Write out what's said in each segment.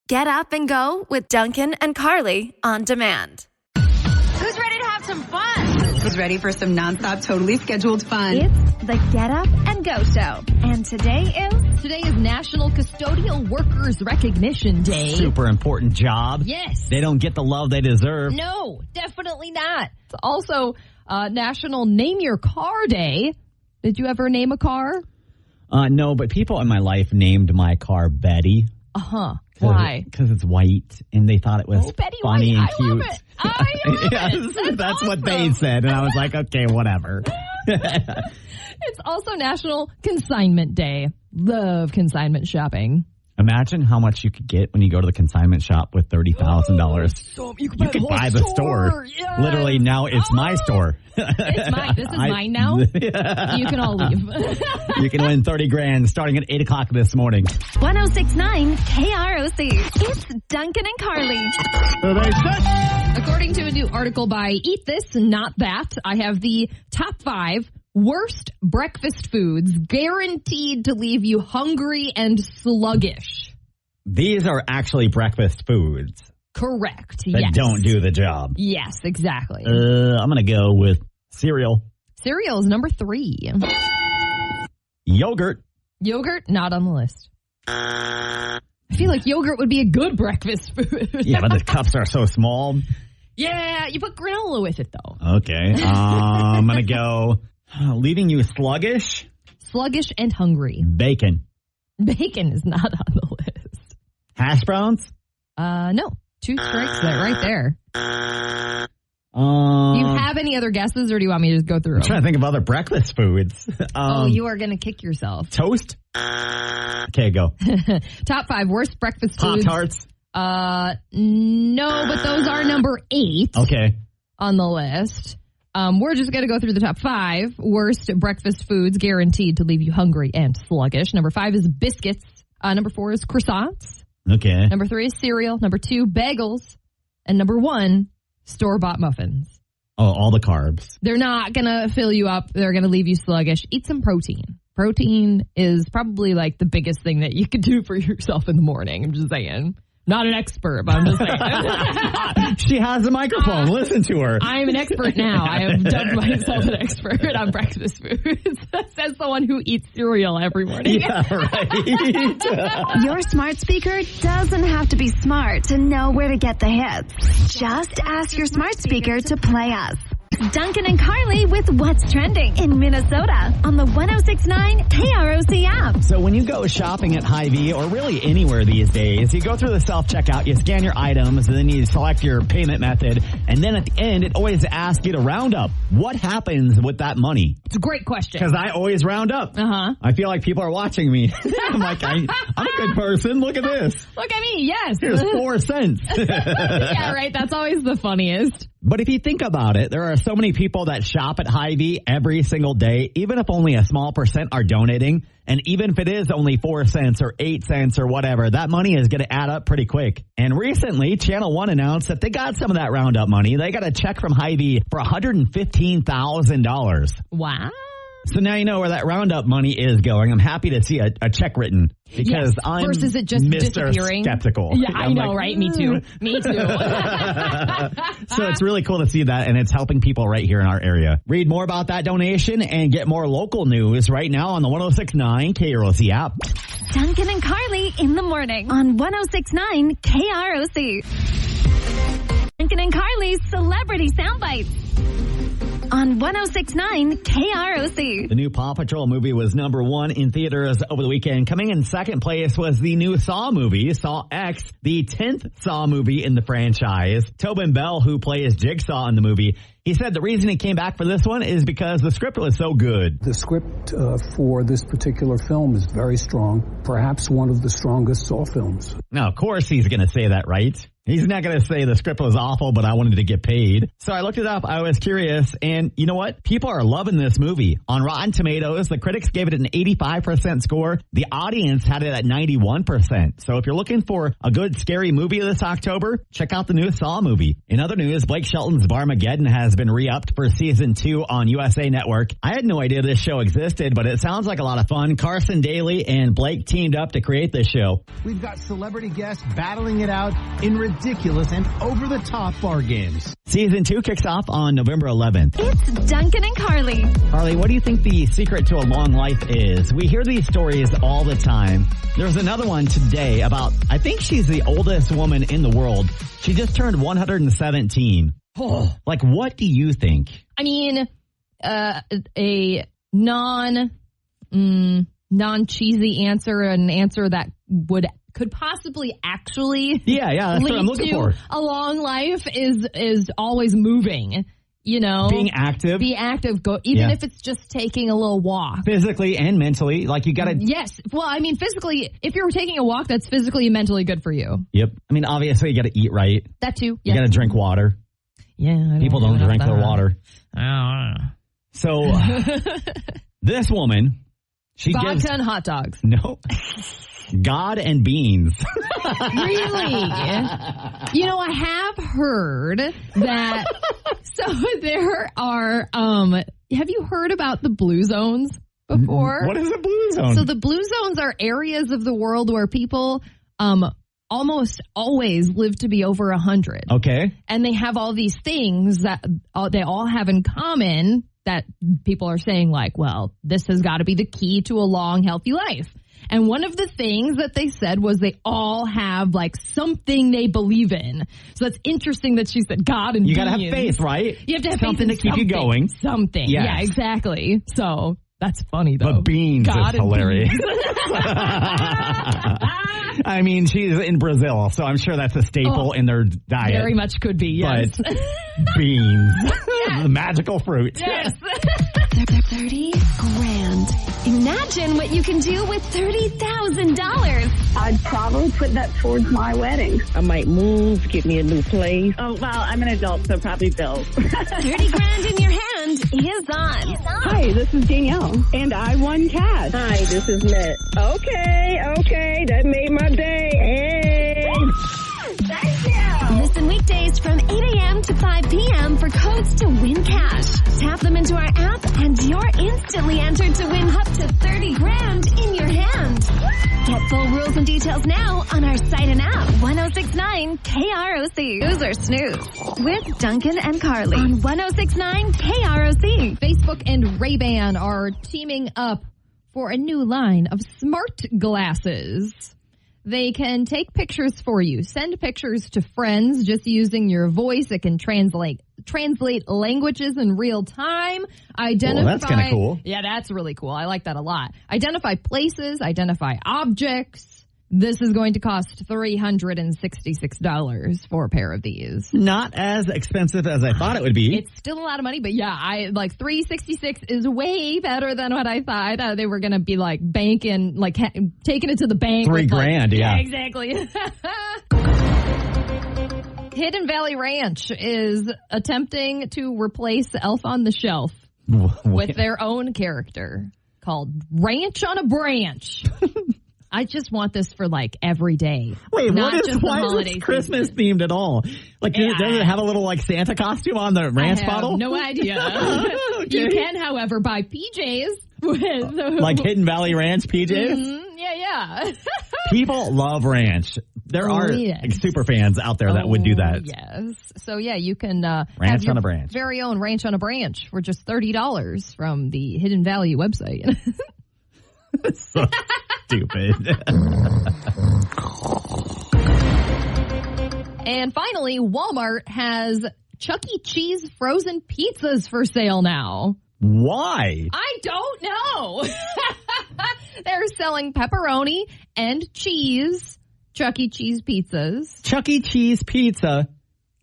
Get up and go with Duncan and Carly on demand. Who's ready to have some fun? Who's ready for some nonstop, totally scheduled fun? It's the Get Up and Go Show. And today is National Custodial Workers Recognition Day. Super important job. Yes. They don't get the love they deserve. No, definitely not. It's also National Name Your Car Day. Did you ever name a car? No, but people in my life named my car Betty. Uh-huh. Why? Because it's white, and they thought it was Betty funny White. and cute. I love it. That's awesome. what they said, and I was like, okay, whatever. It's also National Consignment Day. Love consignment shopping. Imagine how much you could get when you go to the consignment shop with $30,000. So you could buy the store. Yes. Literally, now it's my store. It's mine. This is mine now. You can all leave. You can win $30,000 starting at 8 o'clock this morning. 1069 KROC. It's Duncan and Carly. According to a new article by Eat This, Not That, I have the top 5 worst breakfast foods guaranteed to leave you hungry and sluggish. These are actually breakfast foods. Correct. That yes. don't do the job. Yes, exactly. I'm going to go with cereal. Cereal is number 3. Yogurt. Yogurt, not on the list. I feel like yogurt would be a good breakfast food. Yeah, but the cups are so small. Yeah, you put granola with it, though. Okay. I'm going to go leaving you sluggish. Sluggish and hungry. Bacon. Bacon is not on the list. Hash browns? No. 2 strikes there, right there. Do you have any other guesses, or do you want me to just go through I'm them? trying to think of other breakfast foods. You are going to kick yourself. Toast? Okay, go. Top 5 worst breakfast foods. Pop-Tarts? No, but those are number 8 Okay. on the list. We're just going to go through the top 5 worst breakfast foods guaranteed to leave you hungry and sluggish. Number 5 is biscuits. Number 4 is croissants. Okay. Number 3 is cereal. Number 2, bagels. And number 1, store-bought muffins. Oh, all the carbs. They're not going to fill you up. They're going to leave you sluggish. Eat some protein. Protein is probably like the biggest thing that you could do for yourself in the morning. I'm just saying. Not an expert, but I'm just saying. She has a microphone. Listen to her. I am an expert now. I have dubbed myself an expert on breakfast foods. Says the one who eats cereal every morning. Yeah, right. Your smart speaker doesn't have to be smart to know where to get the hits. Just ask your smart speaker to play us. Duncan and Carly with What's Trending in Minnesota on the 1069 KROC app. So when you go shopping at Hy-Vee or really anywhere these days, you go through the self-checkout, you scan your items, and then you select your payment method. And then at the end, it always asks you to round up. What happens with that money? It's a great question. Because I always round up. Uh-huh. I feel like people are watching me. I'm like, I'm a good person. Look at this. Look at me. Yes. Here's 4 cents. Yeah, right. That's always the funniest. But if you think about it, there are so many people that shop at Hy-Vee every single day, even if only a small percent are donating. And even if it is only 4 cents or 8 cents or whatever, that money is going to add up pretty quick. And recently, Channel 1 announced that they got some of that roundup money. They got a check from Hy-Vee for $115,000. Wow. So now you know where that roundup money is going. I'm happy to see a check written because I'm versus it just Mr. disappearing. Skeptical. Yeah, I'm I know, like, right? Me too. Me too. So it's really cool to see that, and it's helping people right here in our area. Read more about that donation and get more local news right now on the 1069 KROC app. Duncan and Carly in the morning on 1069 KROC. Duncan and Carly's Celebrity Soundbites on 1069 KROC. The new Paw Patrol movie was number 1 in theaters over the weekend. Coming in second place was the new Saw movie, Saw X, the 10th Saw movie in the franchise. Tobin Bell, who plays Jigsaw in the movie, he said the reason he came back for this one is because the script was so good. The script for this particular film is very strong, perhaps one of the strongest Saw films. Now, of course he's going to say that, right? He's not going to say the script was awful, but I wanted to get paid. So I looked it up. I was curious. And you know what? People are loving this movie. On Rotten Tomatoes, the critics gave it an 85% score. The audience had it at 91%. So if you're looking for a good scary movie this October, check out the new Saw movie. In other news, Blake Shelton's Barmageddon has been re-upped for season 2 on USA Network. I had no idea this show existed, but it sounds like a lot of fun. Carson Daly and Blake teamed up to create this show. We've got celebrity guests battling it out in ridiculous and over-the-top bar games. Season 2 kicks off on November 11th. It's Duncan and Carly. Carly, what do you think the secret to a long life is? We hear these stories all the time. There's another one today about, I think she's the oldest woman in the world. She just turned 117. Oh. Like, what do you think? I mean, a non-cheesy answer, an answer that could possibly actually that's what I'm looking for. A long life is always moving, you know. Being active. Be active, even if it's just taking a little walk. Physically and mentally, like you gotta... Yes. Well, I mean, physically, if you're taking a walk, that's physically and mentally good for you. Yep. I mean, obviously, you gotta eat right. That too. You gotta drink water. Yeah. People don't drink their water. I don't know. So, this woman... Vodka and hot dogs. No. God and beans. Really? You know, I have heard that. So there are, have you heard about the blue zones before? What is a blue zone? So the blue zones are areas of the world where people, almost always live to be over 100. Okay. And they have all these things that they all have in common that people are saying, like, well, this has got to be the key to a long, healthy life. And one of the things that they said was they all have, like, something they believe in. So that's interesting that she said God and you beans. got to have faith, right? You have to have something faith to keep you going. Something. Yes. Yeah, exactly. So that's funny, though. But beans God is hilarious. Beans. I mean, she's in Brazil, so I'm sure that's a staple in their diet. Very much could be, yes. But beans. Yes. The magical fruit. Yes. 30 grand. Imagine what you can do with $30,000. I'd probably put that towards my wedding. I might move, get me a new place. Oh, well, I'm an adult, so probably bills. 30 grand in your hand is on. Hi, this is Danielle, and I won cash. Hi, this is Net. Okay, that made my day. Hey. Thank you. Listen weekdays from 8 a.m. to 5 p.m. for codes to win cash. Tap them into our app and you're instantly entered to win up to 30 grand in your hand. Get full rules and details now on our site and app. 1069 KROC. Snooze or snooze with Duncan and Carly on 1069 KROC. Facebook and Ray-Ban are teaming up for a new line of smart glasses. They can take pictures for you. Send pictures to friends just using your voice. It can translate languages in real time. Identify. Well, that's kind of cool. Yeah, that's really cool. I like that a lot. Identify places, identify objects. This is going to cost $366 for a pair of these. Not as expensive as I thought it would be. It's still a lot of money, but yeah, $366 is way better than what I thought. I thought they were going to be like banking, like taking it to the bank. $3,000, yeah. Exactly. Hidden Valley Ranch is attempting to replace Elf on the Shelf with their own character called Ranch on a Branch. I just want this for like every day. Wait, why is this Christmas themed at all? Like, does it have a little like Santa costume on the ranch bottle? No idea. Okay. You can, however, buy PJs with like Hidden Valley Ranch PJs. Mm-hmm. Yeah. People love ranch. There are super fans out there that would do that. Yes. So yeah, you can Ranch on a Branch. Very own Ranch on a Branch for just $30 from the Hidden Valley website. So stupid. And finally, Walmart has Chuck E. Cheese frozen pizzas for sale now. Why? I don't know. They're selling pepperoni and cheese Chuck E. Cheese pizzas. Chuck E. Cheese pizza,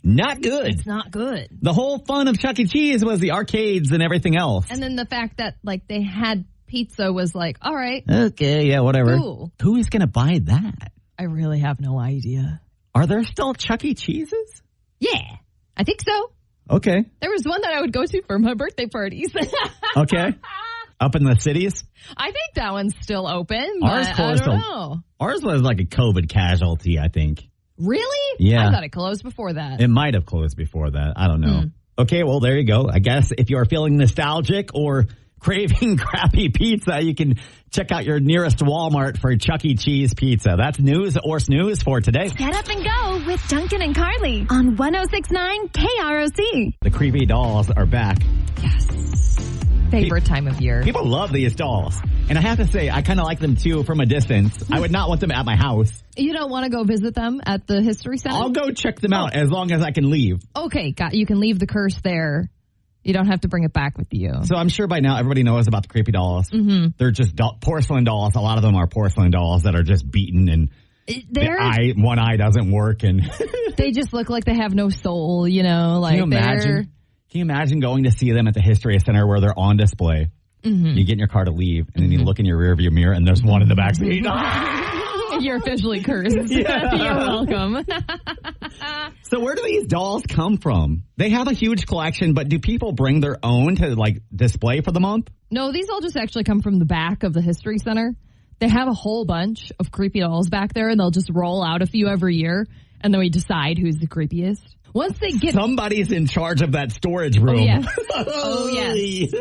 not good. It's not good. The whole fun of Chuck E. Cheese was the arcades and everything else. And then the fact that like they had pizza was like, all right. Okay, yeah, whatever. Cool. Who is going to buy that? I really have no idea. Are there still Chuck E. Cheese's? Yeah, I think so. Okay. There was one that I would go to for my birthday parties. Okay. Up in the cities? I think that one's still open. Ours But closed. I don't know. Ours was like a COVID casualty, I think. Really? Yeah. I thought it closed before that. It might have closed before that. I don't know. Okay, well, there you go. I guess if you are feeling nostalgic or craving crappy pizza, you can check out your nearest Walmart for Chuck E. Cheese pizza. That's news or snooze for today. Get up and go with Duncan and Carly on 106.9 KROC. The creepy dolls are back. Favorite time of year. People love these dolls. And I have to say, I kind of like them too from a distance. I would not want them at my house. You don't want to go visit them at the History Center? I'll go check them out as long as I can leave. Okay, you can leave the curse there. You don't have to bring it back with you. So I'm sure by now everybody knows about the creepy dolls. Mm-hmm. They're just porcelain dolls. A lot of them are porcelain dolls that are just beaten and one eye doesn't work. And they just look like they have no soul, you know? Like Can you imagine going to see them at the History Center where they're on display? Mm-hmm. You get in your car to leave, and then you look in your rearview mirror, and there's one in the back seat. You're officially cursed. Yeah. You're welcome. So where do these dolls come from? They have a huge collection, but do people bring their own to like display for the month? No, these all just actually come from the back of the History Center. They have a whole bunch of creepy dolls back there, and they'll just roll out a few every year, and then we decide who's the creepiest. Once they get... Somebody's in charge of that storage room. Oh, yes.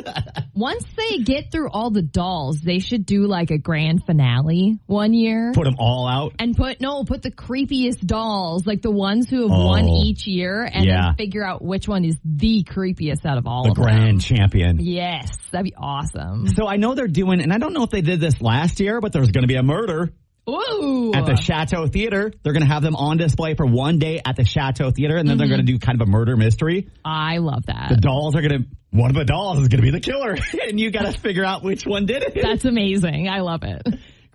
Once they get through all the dolls, they should do like a grand finale one year. Put them all out? And put the creepiest dolls, like the ones who have won each year, and then figure out which one is the creepiest out of all of them. The grand champion. Yes, that'd be awesome. So I know they're doing, and I don't know if they did this last year, but there's going to be a murder. Ooh. At the Chateau Theater. They're going to have them on display for one day at the Chateau Theater, and then they're going to do kind of a murder mystery. I love that. The dolls are going to, one of the dolls is going to be the killer, and you got to figure out which one did it. That's amazing. I love it.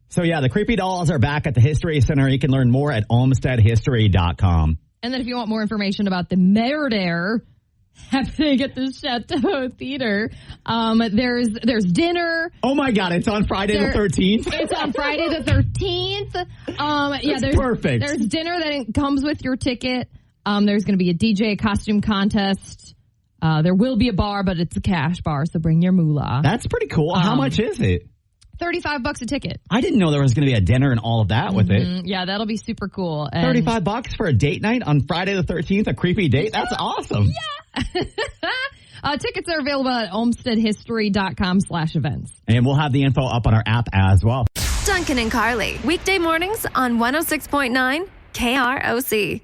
So yeah, the creepy dolls are back at the History Center. You can learn more at olmstedhistory.com. And then if you want more information about the murder happening at the Chateau Theater, there's dinner. Oh my God, it's on Friday the 13th? It's on Friday the 13th. There's perfect. There's dinner that comes with your ticket. There's going to be a DJ costume contest. There will be a bar, but it's a cash bar, so bring your moolah. That's pretty cool. How much is it? $35 a ticket. I didn't know there was going to be a dinner and all of that with it. Yeah, that'll be super cool. And $35 for a date night on Friday the 13th, a creepy date? That's awesome. Yeah. Tickets are available at olmstedhistory.com/events. And we'll have the info up on our app as well. Duncan and Carly, weekday mornings on 106.9 KROC.